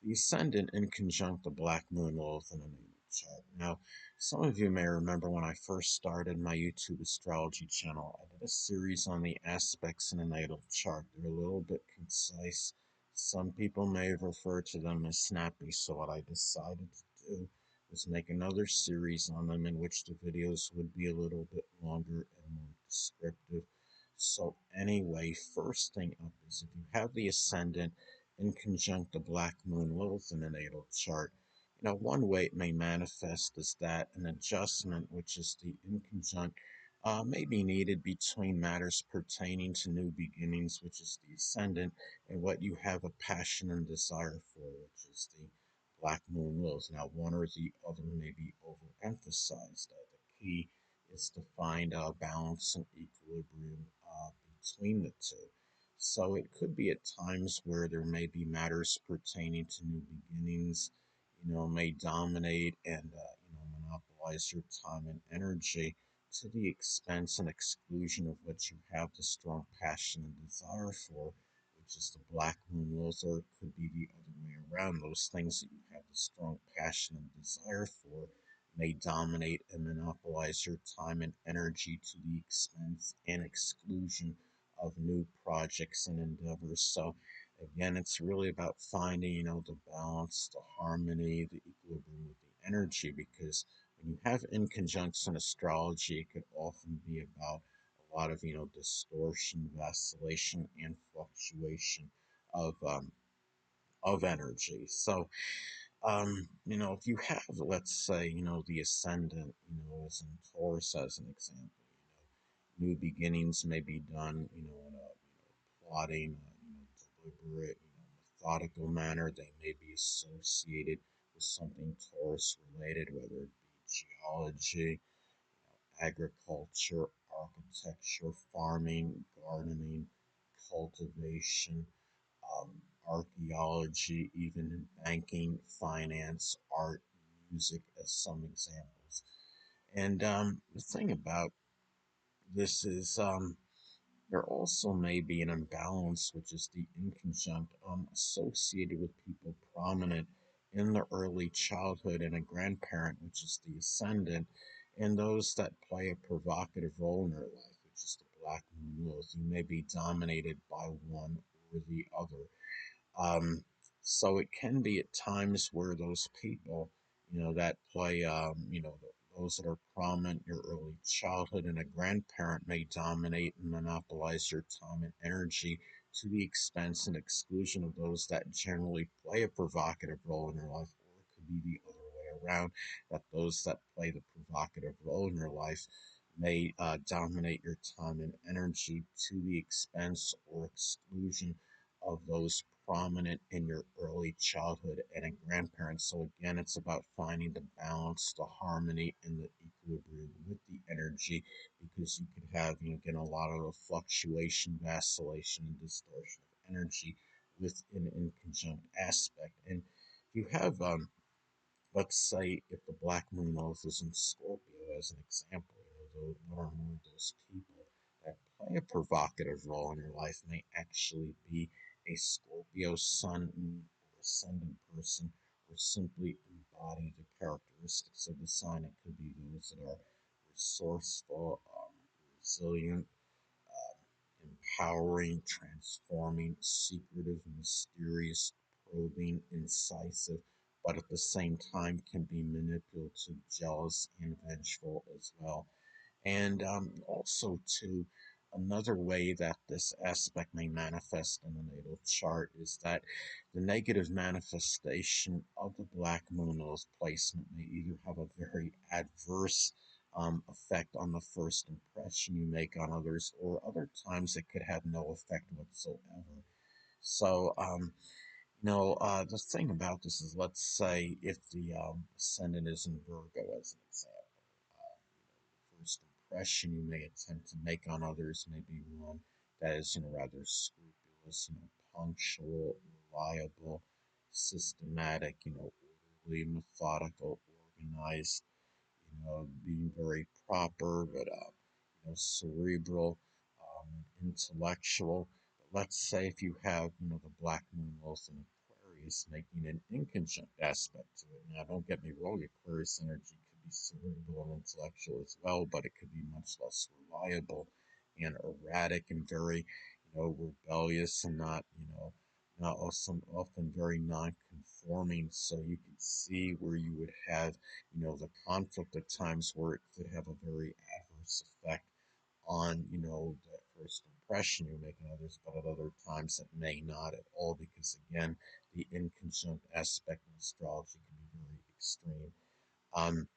The Ascendant in conjunct the Black Moon Lilith in a natal chart. Now, some of you may remember when I first started my YouTube astrology channel, I did a series on the aspects in a natal chart. They're a little bit concise. Some people may have referred to them as snappy, so what I decided to do was make another series on them in which the videos would be a little bit longer and more descriptive. So anyway, first thing up is if you have the Ascendant in conjunct the Black Moon Lilith in a natal chart, one way it may manifest is that an adjustment, which is the inconjunct, may be needed between matters pertaining to new beginnings, which is the Ascendant, and what you have a passion and desire for, which is the Black Moon Lilith. Now, one or the other may be overemphasized. The key is to find a balance and equilibrium between the two. So it could be at times where there may be matters pertaining to new beginnings, may dominate and, monopolize your time and energy to the expense and exclusion of what you have the strong passion and desire for, which is the Black Moon Lilith, or it could be the other way around. Those things that you have the strong passion and desire for may dominate and monopolize your time and energy to the expense and exclusion of new projects and endeavors. So again, it's really about finding, the balance, the harmony, the equilibrium with the energy, because when you have inconjuncts in astrology, it could often be about a lot of, distortion, vacillation, and fluctuation of um, of energy. So if you have, let's say, the ascendant, as in Taurus as an example, new beginnings may be done, in a plotting, deliberate, methodical manner. They may be associated with something Taurus related, whether it be geology, agriculture, architecture, farming, gardening, cultivation, um, archaeology, even banking, finance, art, music, as some examples. And the thing about this is there also may be an imbalance, which is the inconjunct, associated with people prominent in the early childhood and a grandparent, which is the ascendant, and those that play a provocative role in their life, which is the Black Moon Lilith. You may be dominated by one or the other. Um, so it can be at times where those people, that play, those that are prominent in your early childhood and a grandparent may dominate and monopolize your time and energy to the expense and exclusion of those that generally play a provocative role in your life, or it could be the other way around, that those that play the provocative role in your life may dominate your time and energy to the expense or exclusion of those prominent in your early childhood and a grandparent. So again, it's about finding the balance, the harmony, and the equilibrium with the energy, because you could have, again, a lot of the fluctuation, vacillation, and distortion of energy within an inconjunct aspect. And if you have, let's say, if the Black Moon Lilith is in Scorpio, as an example, one or more of those people that play a provocative role in your life may actually be a Scorpio sun, moon, or ascendant person, or simply embody the characteristics of the sign. It could be those that are resourceful, resilient, empowering, transforming, secretive, mysterious, probing, incisive, but at the same time can be manipulative, jealous, and vengeful as well. And also, too, another way that this aspect may manifest in the natal chart is that the negative manifestation of the Black Moon Lilith placement may either have a very adverse effect on the first impression you make on others, or other times it could have no effect whatsoever. So, the thing about this is, let's say if the ascendant is in Virgo, as an example, the first impression you may attempt to make on others may be one that is, rather scrupulous, punctual, reliable, systematic, orderly, methodical, organized, being very proper, but cerebral, intellectual. But let's say if you have, the Black Moon Lilith in Aquarius, making an inconjunct aspect to it. Now, don't get me wrong, Aquarius energy could be cerebral and intellectual as well, but it could be much less reliable and erratic and very, rebellious and not, not also often very non-conforming. So you could see where you would have, the conflict at times where it could have a very adverse effect on, that first impression you're making others, but at other times it may not at all because, again, the inconjunct aspect in astrology can be very extreme. Um,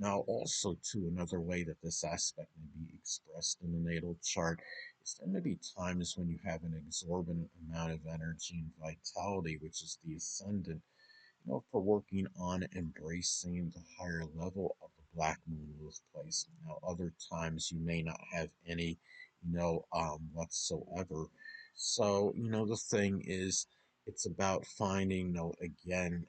Now, also, too, another way that this aspect may be expressed in the natal chart is there may be times when you have an exorbitant amount of energy and vitality, which is the ascendant, for working on embracing the higher level of the black moon Lilith placement. Now, other times you may not have any, whatsoever. So, the thing is, it's about finding, again,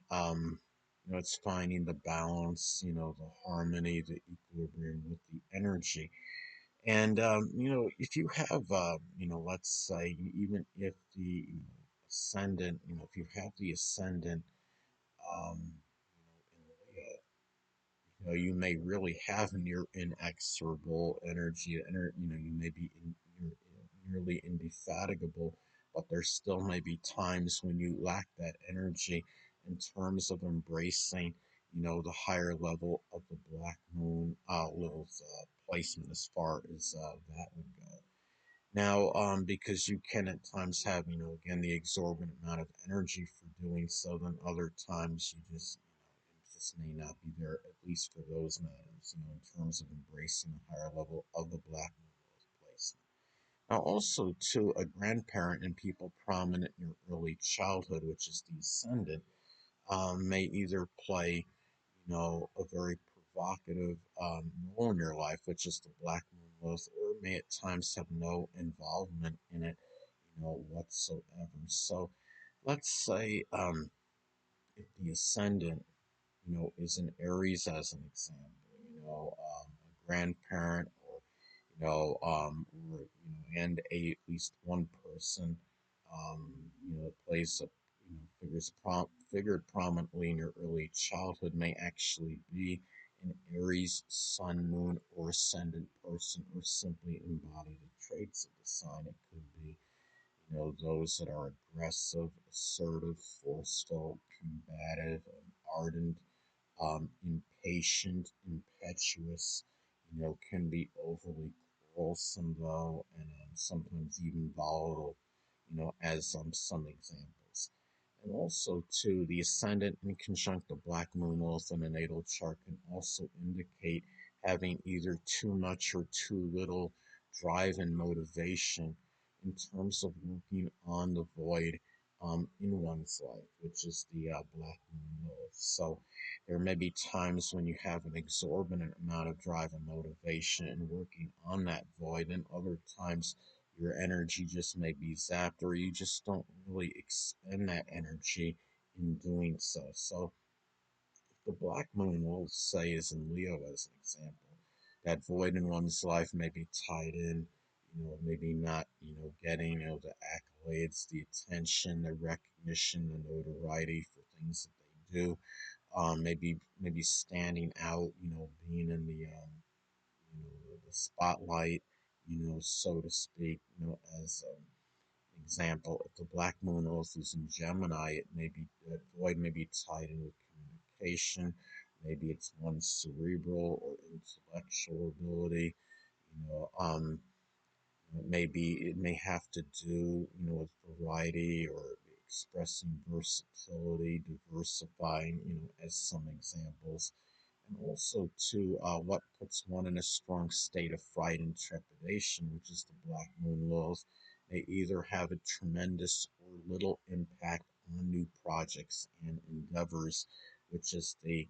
it's finding the balance, the harmony, the equilibrium with the energy. And, if you have, let's say, even if the ascendant, if you have the ascendant, in Leo, you may really have near inexorable energy. You may be nearly indefatigable, but there still may be times when you lack that energy in terms of embracing, the higher level of the black moon Lilith placement as far as that would go. Now, because you can at times have, again, the exorbitant amount of energy for doing so, then other times it just may not be there, at least for those matters, in terms of embracing the higher level of the black moon placement. Now, also, too, a grandparent and people prominent in your early childhood, which is the ascendant, may either play, a very provocative role in your life, which is the black moon Lilith, or may at times have no involvement in it, whatsoever. So let's say if the ascendant, is an Aries as an example, a grandparent and at least one person, plays a, figured prominently in your early childhood may actually be an Aries sun, moon, or ascendant person, or simply embody the traits of the sign. It could be, those that are aggressive, assertive, forceful, combative, ardent, impatient, impetuous, can be overly quarrelsome though, and sometimes even volatile, as some examples. And also, too, the ascendant in conjunct the black moon Lilith in a natal chart can also indicate having either too much or too little drive and motivation in terms of working on the void in one's life, which is the black moon Lilith. So there may be times when you have an exorbitant amount of drive and motivation in working on that void, and other times your energy just may be zapped, or you just don't really expend that energy in doing so. So, if the black moon, we'll say, is in Leo as an example, that void in one's life may be tied in, maybe not, getting, the accolades, the attention, the recognition, the notoriety for things that they do. Maybe standing out, being in the spotlight, so to speak, as example, if the black moon also is in Gemini, it may be that void may be tied in with communication. Maybe it's one's cerebral or intellectual ability. You know, um, Maybe it may have to do, with variety or expressing versatility, diversifying, as some examples. And also, too, what puts one in a strong state of fright and trepidation, which is the black moon Lilith, may either have a tremendous or little impact on new projects and endeavors, which is the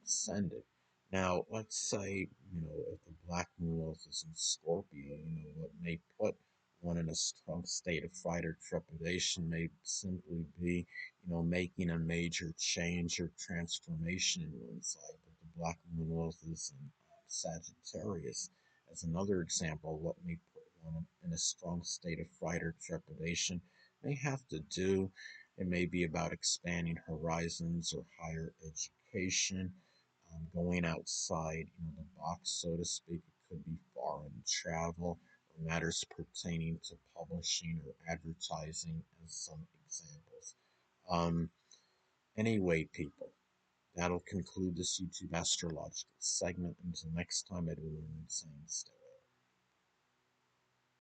ascendant. Now, let's say, if the black moon Lilith is in Scorpio, what may put one in a strong state of fright or trepidation may simply be, making a major change or transformation in one's life. If the black moon Lilith is in Sagittarius, as another example, what may put one in a strong state of fright or trepidation may have to do, It may be about expanding horizons or higher education, going outside, the box, so to speak. It could be foreign travel or matters pertaining to publishing or advertising, as some examples. Um, anyway, people, that'll conclude this YouTube astrological segment. Until next time, everyone, saying stay.